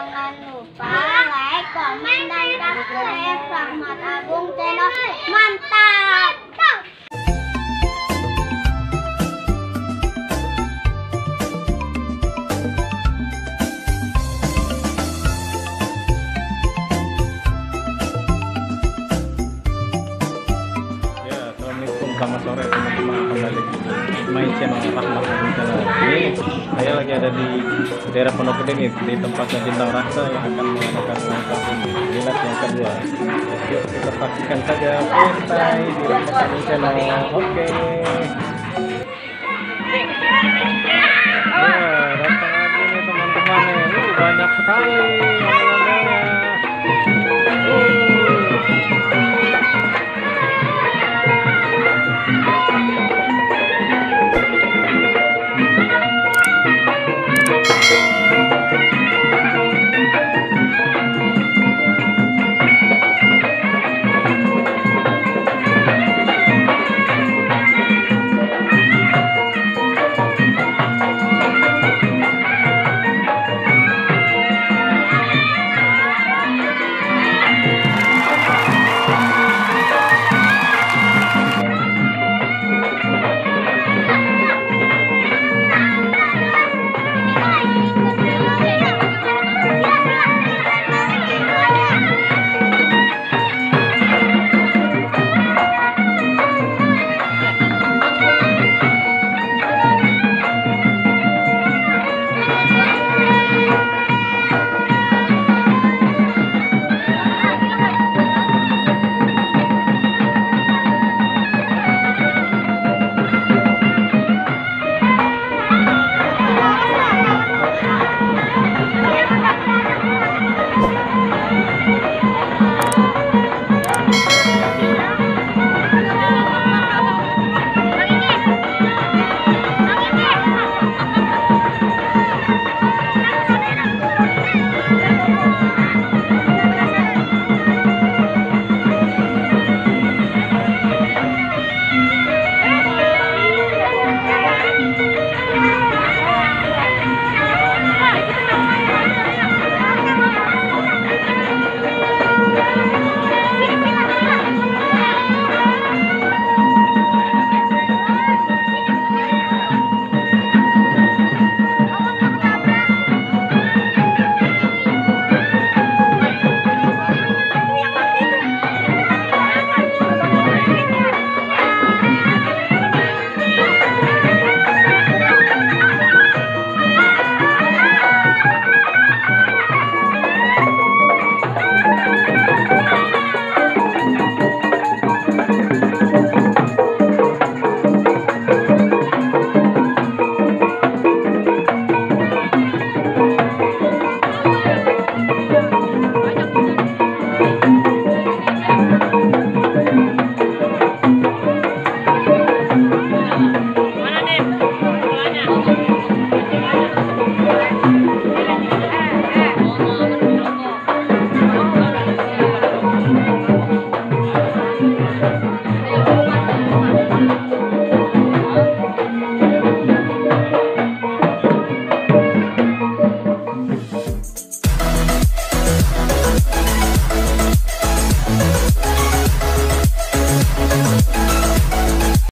Jangan lupa like, komen, dan subscribe Rahmat Agung Channel. Mantap! Selamat sore teman-teman, kembali di My Channel Rahmat Agung Channel. Ini saya lagi ada di daerah Pondok Gede nih, di tempatnya Bintang Rasa yang akan mengadakan ulang tahun milad yang kedua. Yuk kita saksikan saja stay di Rahmat Agung Channel. Oke. Ya, datang lagi nih teman-teman nih. Banyak sekali.